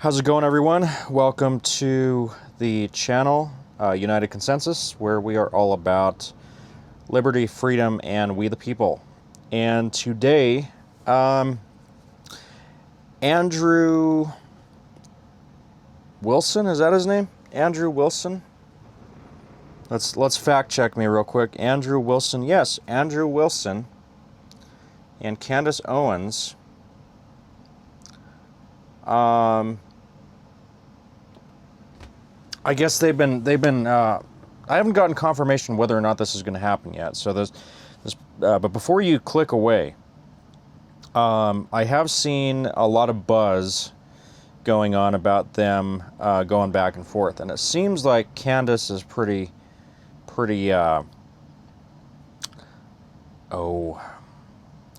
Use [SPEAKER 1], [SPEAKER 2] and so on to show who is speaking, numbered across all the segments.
[SPEAKER 1] How's it going, everyone? Welcome to the channel, United Consensus, where we are all about liberty, freedom, and we the people. And today, Andrew Wilson, is that his name? Andrew Wilson? Let's fact check me real quick. Andrew Wilson, yes, Andrew Wilson and Candace Owens. I guess they've been. I haven't gotten confirmation whether or not this is going to happen yet. So but before you click away, I have seen a lot of buzz going on about them going back and forth, and it seems like Candace is pretty,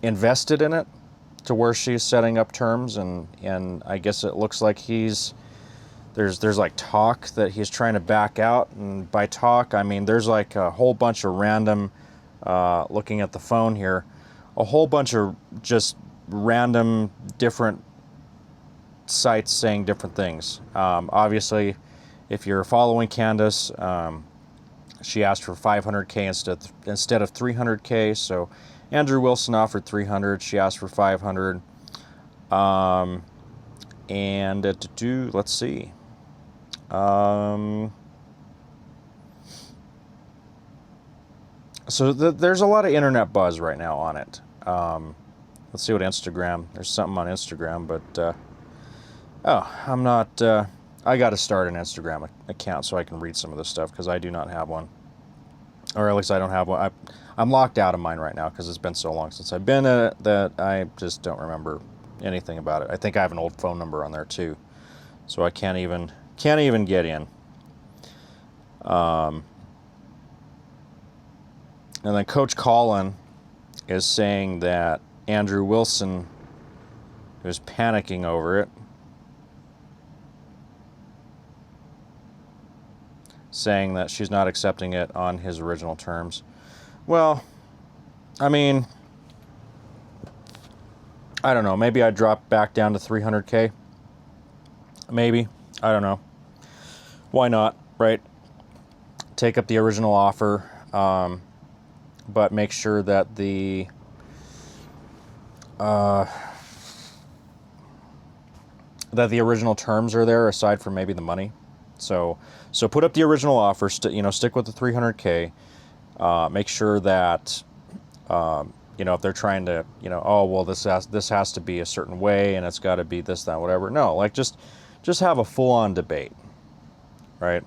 [SPEAKER 1] invested in it, to where she's setting up terms, and I guess it looks like there's like talk that he's trying to back out, and by talk I mean there's like a whole bunch of random, looking at the phone here, a whole bunch of just random different sites saying different things. Obviously, if you're following Candace, she asked for 500K instead of 300K, so Andrew Wilson offered 300, she asked for 500, and let's see. So there's a lot of internet buzz right now on it. Let's see what Instagram. There's something on Instagram, but I'm not. I got to start an Instagram account so I can read some of this stuff, because I do not have one, or at least I don't have one. I'm locked out of mine right now because it's been so long since I've been in it that I just don't remember anything about it. I think I have an old phone number on there too, so I can't even get in. And then Coach Colin is saying that Andrew Wilson is panicking over it, saying that she's not accepting it on his original terms. Well, I mean, I don't know. Maybe I'd drop back down to 300K. Maybe. I don't know. Why not, right? Take up the original offer, but make sure that the original terms are there, aside from maybe the money. So put up the original offer. Stick with the 300K. Make sure that if they're trying to, this has to be a certain way, and it's got to be this, that, whatever. No, like just have a full-on debate, right?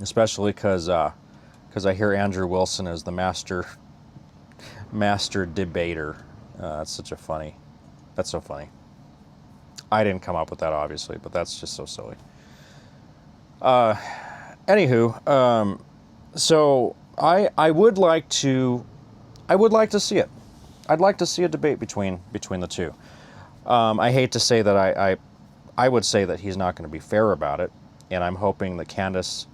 [SPEAKER 1] Especially because I hear Andrew Wilson is the master debater. That's so funny. I didn't come up with that, obviously, but that's just so silly. Anywho, so I would like to see it. I'd like to see a debate between the two. I hate to say that I would say that he's not going to be fair about it, and I'm hoping that Candace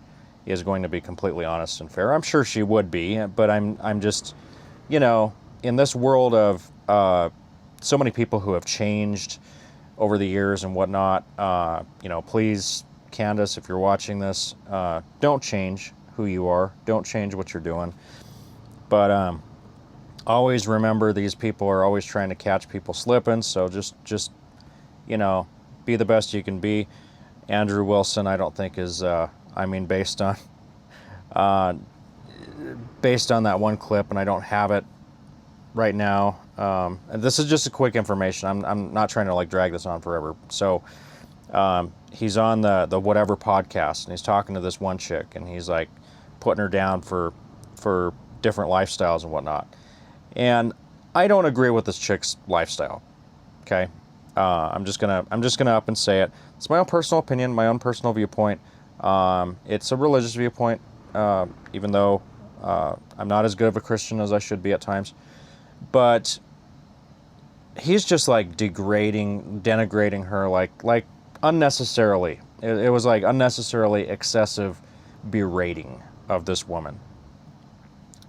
[SPEAKER 1] is going to be completely honest and fair. I'm sure she would be, but I'm just, in this world of so many people who have changed over the years and whatnot, please, Candace, if you're watching this, don't change who you are. Don't change what you're doing. But always remember, these people are always trying to catch people slipping, so just be the best you can be. Andrew Wilson, I don't think is, based on that one clip, and I don't have it right now. And this is just a quick information. I'm not trying to drag this on forever. So he's on the whatever podcast, and he's talking to this one chick, and he's like putting her down for different lifestyles and whatnot. And I don't agree with this chick's lifestyle. Okay. I'm just gonna up and say it. It's my own personal opinion, my own personal viewpoint. It's a religious viewpoint, even though I'm not as good of a Christian as I should be at times. But he's just denigrating her, like unnecessarily. It was like unnecessarily excessive berating of this woman.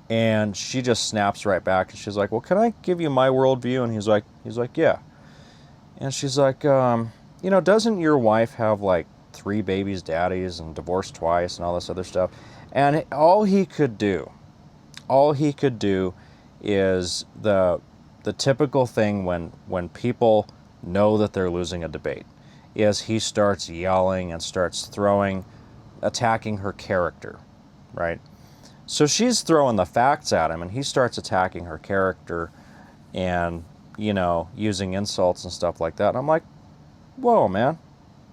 [SPEAKER 1] And she just snaps right back, and she's like, "Well, can I give you my worldview?" And he's like, "Yeah." And she's like, doesn't your wife have like 3 babies, daddies, and divorced twice and all this other stuff? And all he could do is the typical thing when people know that they're losing a debate is he starts yelling and starts attacking her character, right? So she's throwing the facts at him, and he starts attacking her character and, using insults and stuff like that. And I'm like, whoa, man,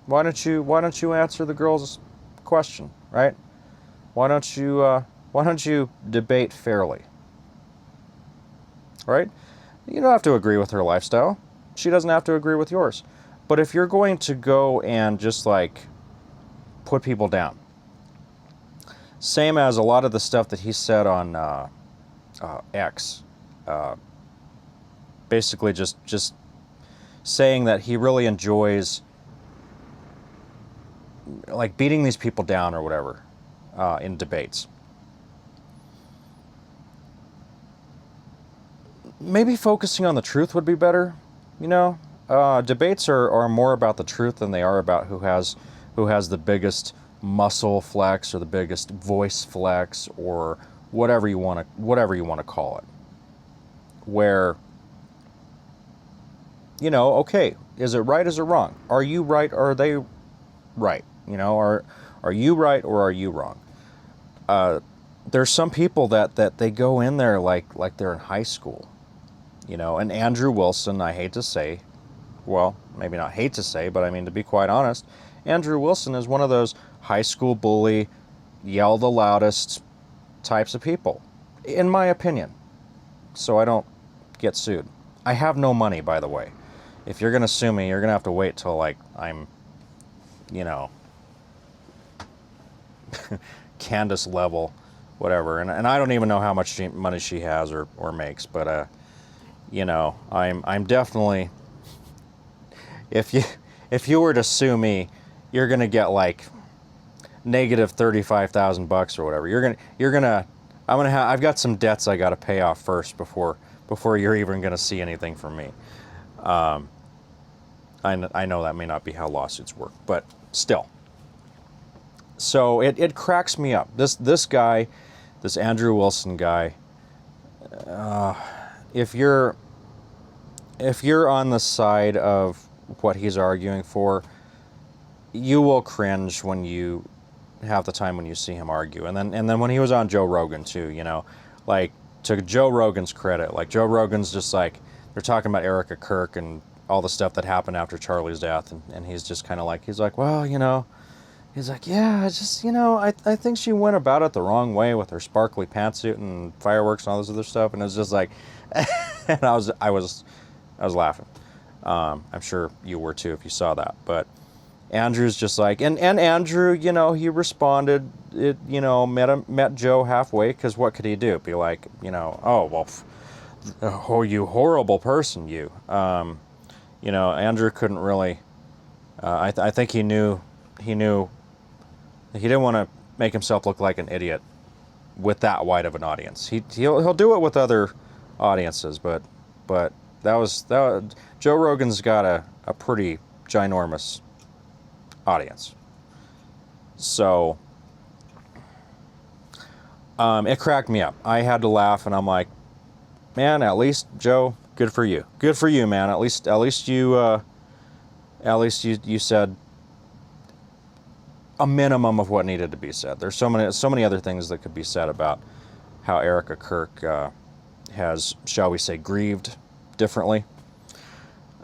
[SPEAKER 1] why don't you answer the girl's question, right? Why don't you debate fairly, right? You don't have to agree with her lifestyle. She doesn't have to agree with yours. But if you're going to go and just like put people down, same as a lot of the stuff that he said on X, basically just saying that he really enjoys like beating these people down or whatever in debates. Maybe focusing on the truth would be better. Debates are more about the truth than they are about who has the biggest muscle flex or the biggest voice flex or whatever you want to call it. Where, okay, is it right? Is it wrong? Are you right? Or are they right? Are you right or are you wrong? There's some people that they go in there like they're in high school. And Andrew Wilson, I hate to say, well, maybe not hate to say, but I mean, to be quite honest, Andrew Wilson is one of those high school bully, yell the loudest types of people, in my opinion, so I don't get sued. I have no money, by the way. If you're going to sue me, you're going to have to wait till, like, I'm, Candace level, whatever, and I don't even know how much money she has or makes, but, I'm definitely, if you were to sue me, you're gonna get like negative $35,000 or whatever. I've got some debts I got to pay off first before you're even gonna see anything from me. I know that may not be how lawsuits work, but still. So it cracks me up. This guy, this Andrew Wilson guy. If you're on the side of what he's arguing for, you will cringe when you half the time when you see him argue. And then when he was on Joe Rogan too, like, to Joe Rogan's credit, like, Joe Rogan's just like, they're talking about Erica Kirk and all the stuff that happened after Charlie's death, and he's just kind of like, he's like, well, he's like, yeah, it's just, I think she went about it the wrong way with her sparkly pantsuit and fireworks and all this other stuff, and it was just like, and I was laughing. I'm sure you were too if you saw that. But Andrew's just like, and Andrew, he responded, met Joe halfway, because what could he do? Be like, oh, well, oh, you horrible person, you. Andrew couldn't really, I think he knew he didn't want to make himself look like an idiot with that wide of an audience. He'll do it with other audiences, but that was Joe Rogan's got a pretty ginormous audience. So it cracked me up. I had to laugh, and I'm like, man, at least Joe, good for you, man. At least you said a minimum of what needed to be said. There's so many other things that could be said about how Erica Kirk has, shall we say, grieved differently.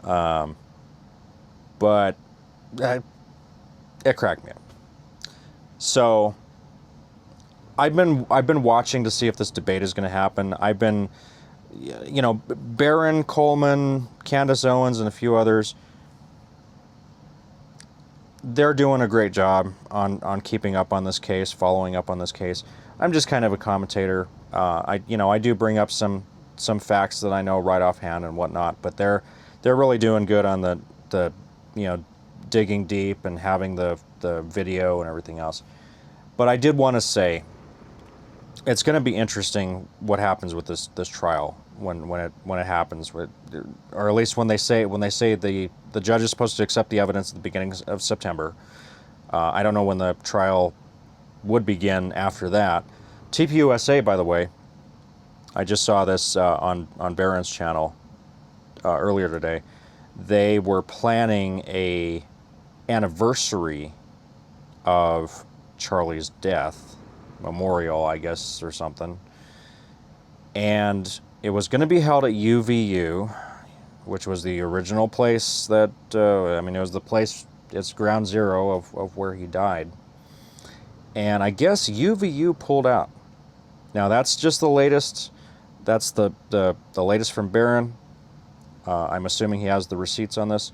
[SPEAKER 1] But it cracked me up. So I've been watching to see if this debate is going to happen. I've been, Barron, Coleman, Candace Owens, and a few others. They're doing a great job on keeping up on this case, following up on this case. I'm just kind of a commentator. I do bring up some facts that I know right offhand and whatnot, but they're really doing good on the digging deep and having the video and everything else. But I did want to say, it's going to be interesting what happens with this trial when it happens, or at least when they say the judge is supposed to accept the evidence at the beginning of September. I don't know when the trial would begin after that. TPUSA, by the way, I just saw this on Barron's channel earlier today. They were planning a anniversary of Charlie's death, memorial, I guess, or something. And it was going to be held at UVU, which was the original place that, it was the place, it's ground zero of where he died. And I guess UVU pulled out. Now, that's just the latest. That's the latest from Barron. I'm assuming he has the receipts on this.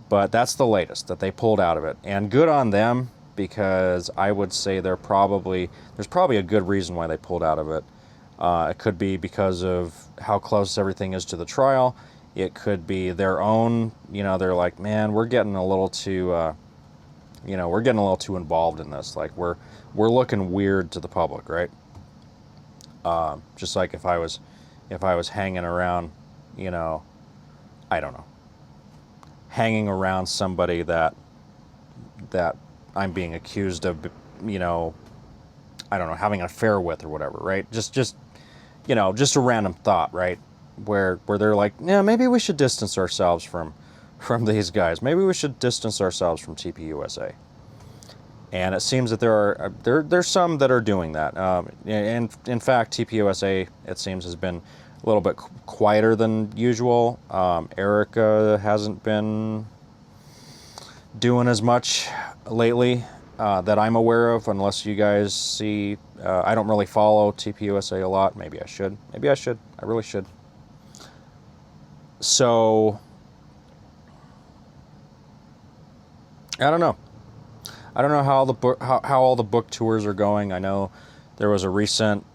[SPEAKER 1] But that's the latest, that they pulled out of it. And good on them, because I would say there's probably a good reason why they pulled out of it. It could be because of how close everything is to the trial. It could be their own, they're like, man, we're getting a little too, involved in this. Like, we're looking weird to the public, right? Just like if I was hanging around, I don't know, hanging around somebody that I'm being accused of, I don't know, having an affair with or whatever, right? Just a random thought, right? Where they're like, yeah, maybe we should distance ourselves from these guys. Maybe we should distance ourselves from TPUSA. And it seems that there's some that are doing that. And in fact, TPUSA, it seems, has been a little bit quieter than usual. Erica hasn't been doing as much lately that I'm aware of, unless you guys see. I don't really follow TPUSA a lot. Maybe I should. I really should. So, I don't know. I don't know how all the book tours are going. I know there was a recent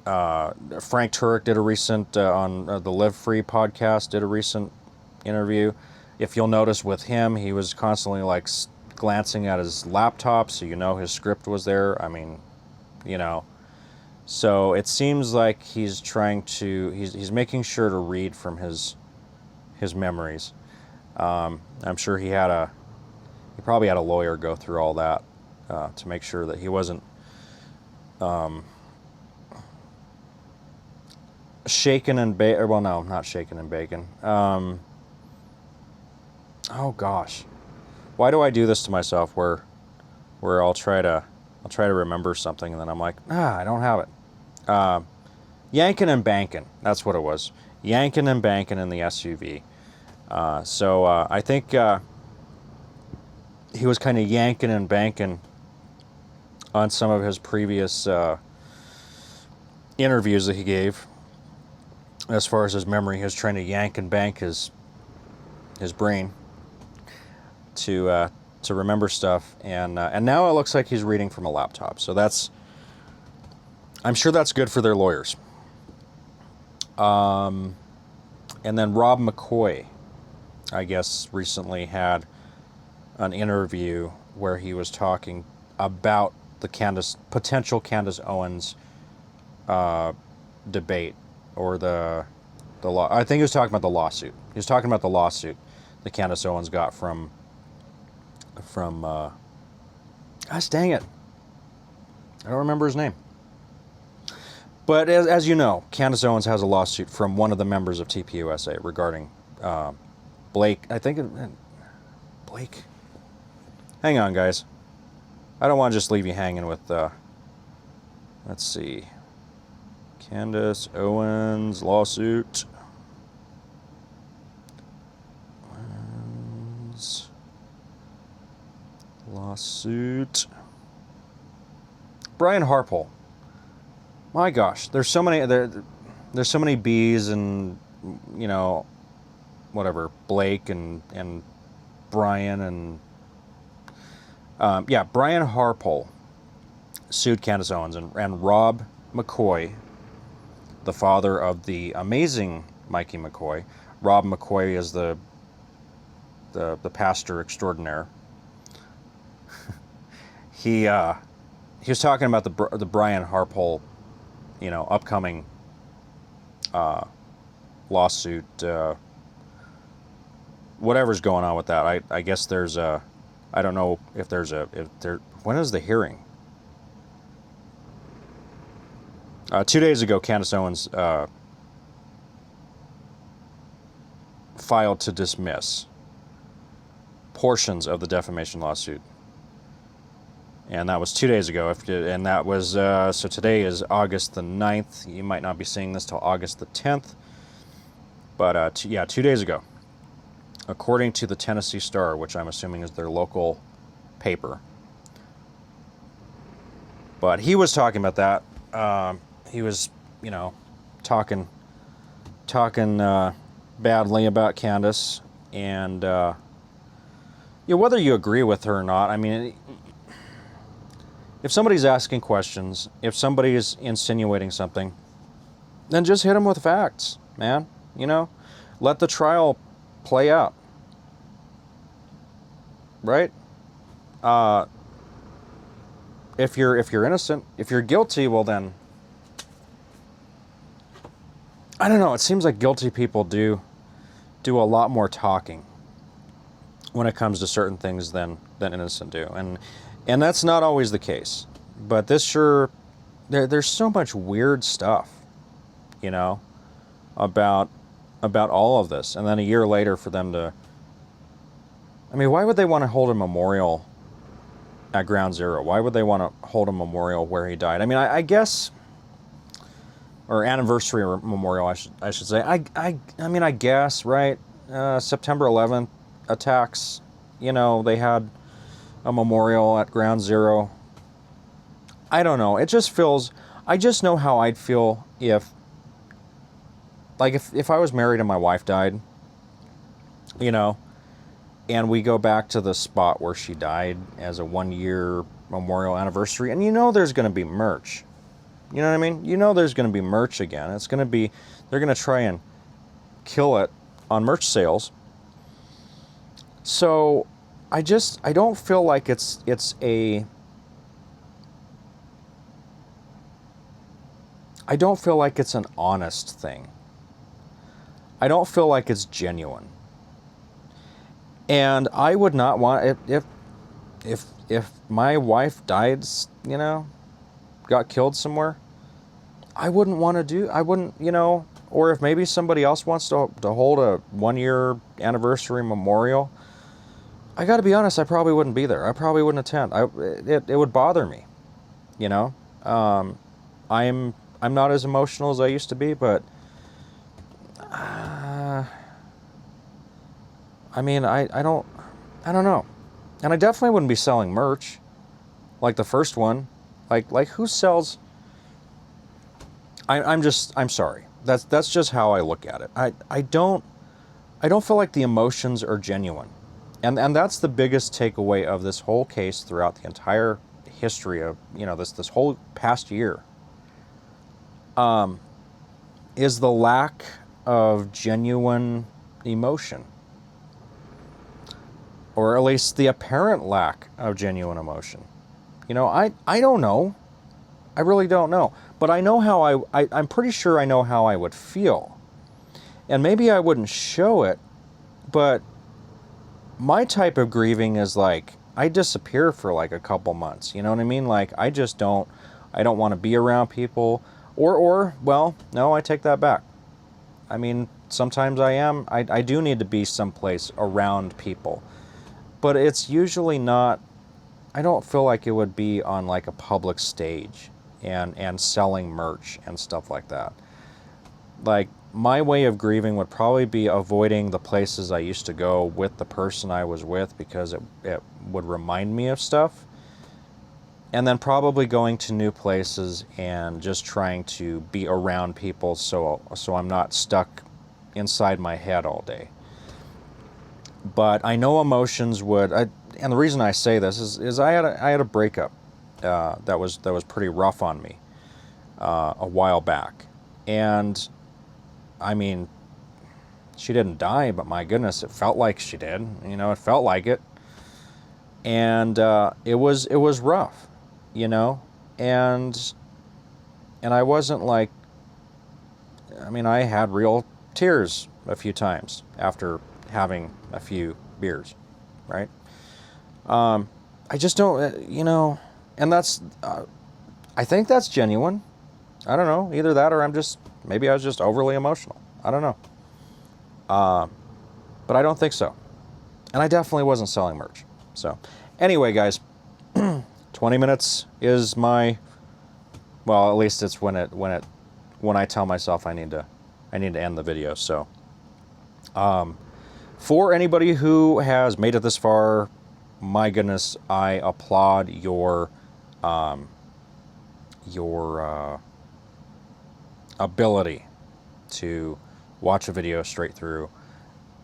[SPEAKER 1] Frank Turek did a recent on the Live Free podcast, did a recent interview. If you'll notice with him, he was constantly like glancing at his laptop, so his script was there. I mean, so it seems like he's trying to he's making sure to read from his memories. I'm sure he probably had a lawyer go through all that to make sure that he wasn't shaken and bacon. Well, no, not shaken and bacon. Oh gosh, why do I do this to myself? Where I'll try to remember something and then I'm like, I don't have it. Yanking and banking. That's what it was. Yanking and banking in the SUV. So I think he was kind of yanking and banking on some of his previous interviews that he gave. As far as his memory, he was trying to yank and bank his brain to remember stuff, and now it looks like he's reading from a laptop. So I'm sure that's good for their lawyers. And then Rob McCoy, I guess, recently had an interview where he was talking about the potential Candace Owens debate, or the law. I think he was talking about the lawsuit. He was talking about the lawsuit that Candace Owens got from gosh dang it, I don't remember his name. But as you know, Candace Owens has a lawsuit from one of the members of TPUSA regarding Blake. I think Blake. Hang on, guys. I don't want to just leave you hanging with. Let's see. Candace Owens lawsuit. Lawsuit. Brian Harpole. My gosh, there's so many B's, and whatever, Blake and Brian and Brian Harpole sued Candace Owens, and Rob McCoy, the father of the amazing Mikey McCoy. Rob McCoy is the pastor extraordinaire. He was talking about the Brian Harpole, upcoming lawsuit, whatever's going on with that. I guess there's a, I don't know if there's a, if there, when is the hearing? 2 days ago, Candace Owens filed to dismiss portions of the defamation lawsuit. And that was 2 days ago. And that was, so today is August the 9th. You might not be seeing this till August the 10th. But yeah, 2 days ago. According to the Tennessee Star, which I'm assuming is their local paper. But he was talking about that. He was, you know, talking badly about Candace. And, yeah, whether you agree with her or not, I mean, if somebody's asking questions, if somebody's insinuating something, then just hit them with facts, man. You know, let the trial play out, right? If you're innocent, if you're guilty, well then, I don't know. It seems like guilty people do a lot more talking when it comes to certain things than innocent do, and that's not always the case. But this sure, there's so much weird stuff, you know, about all of this. And then a year later for them to, I mean, why would they want to hold a memorial at Ground Zero? Why would they want to hold a memorial where he died? I mean, I guess, or anniversary memorial, I should say. I mean, I guess, right? September 11th attacks, you know, they had a memorial at Ground Zero. I don't know. It just feels, I just know how I'd feel if I was married and my wife died, you know, and we go back to the spot where she died as a 1-year memorial anniversary, and you know there's going to be merch. You know what I mean? You know there's going to be merch again. It's going to be, they're going to try and kill it on merch sales. So I don't feel like it's I don't feel like it's an honest thing. I don't feel like it's genuine. And I would not want, if my wife died, you know, got killed somewhere, I wouldn't want to do, I wouldn't, you know, or if maybe somebody else wants to hold a 1-year anniversary memorial, I got to be honest, I probably wouldn't be there. I probably wouldn't attend. It would bother me, you know. I'm not as emotional as I used to be, but I mean, I don't know. And I definitely wouldn't be selling merch like the first one. Like who sells? I'm sorry. That's just how I look at it. I don't feel like the emotions are genuine. And that's the biggest takeaway of this whole case throughout the entire history of, you know, this whole past year, is the lack of genuine emotion, or at least the apparent lack of genuine emotion. You know, I don't know. I really don't know. But I know how I'm pretty sure I know how I would feel. And maybe I wouldn't show it, but my type of grieving is like, I disappear for like a couple months. You know what I mean? Like, I don't want to be around people. Or, well, no, I take that back. I mean, sometimes I do need to be someplace around people. But it's usually not, I don't feel like it would be on like a public stage and selling merch and stuff like that. Like, my way of grieving would probably be avoiding the places I used to go with the person I was with, because it would remind me of stuff. And then probably going to new places and just trying to be around people so I'm not stuck inside my head all day. But I know emotions would, and the reason I say this is I had a breakup that was pretty rough on me a while back. And I mean, she didn't die, but my goodness, it felt like she did. You know, it felt like it. And it was rough, you know? And I wasn't like, I mean, I had real tears a few times after having a few beers, right? I just don't, and that's, I think that's genuine. I don't know, either that or maybe I was just overly emotional. I don't know. But I don't think so. And I definitely wasn't selling merch. So, anyway, guys, 20 minutes is my, well, at least it's when I tell myself I need to end the video. So, for anybody who has made it this far, my goodness, I applaud your ability to watch a video straight through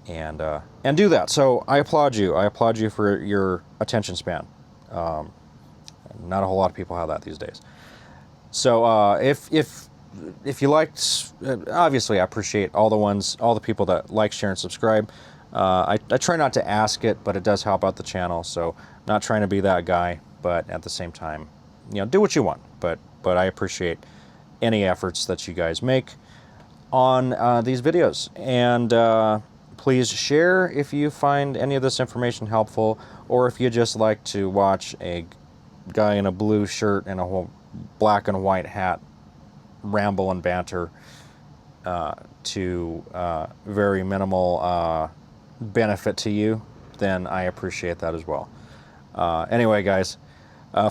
[SPEAKER 1] and do that. So I applaud you. I applaud you for your attention span. Not a whole lot of people have that these days. So if you liked, obviously I appreciate all the people that like, share, and subscribe. I try not to ask it, but it does help out the channel. So not trying to be that guy, but at the same time, do what you want. But I appreciate any efforts that you guys make on these videos. And please share if you find any of this information helpful, or if you just like to watch a guy in a blue shirt and a whole black and white hat ramble and banter to very minimal benefit to you, then I appreciate that as well. Anyway, guys,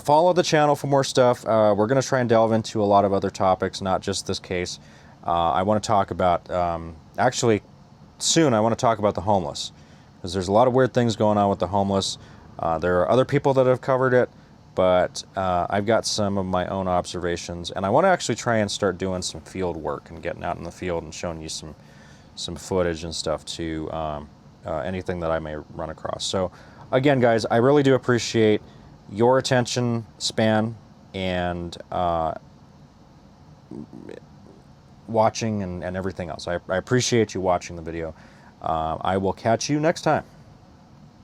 [SPEAKER 1] follow the channel for more stuff. We're going to try and delve into a lot of other topics, not just this case. I want to talk about, actually, soon I want to talk about the homeless, because there's a lot of weird things going on with the homeless. There are other people that have covered it, but I've got some of my own observations, and I want to actually try and start doing some field work and getting out in the field and showing you some footage and stuff to anything that I may run across. So again, guys, I really do appreciate your attention span and watching and everything else. I appreciate you watching the video. I will catch you next time.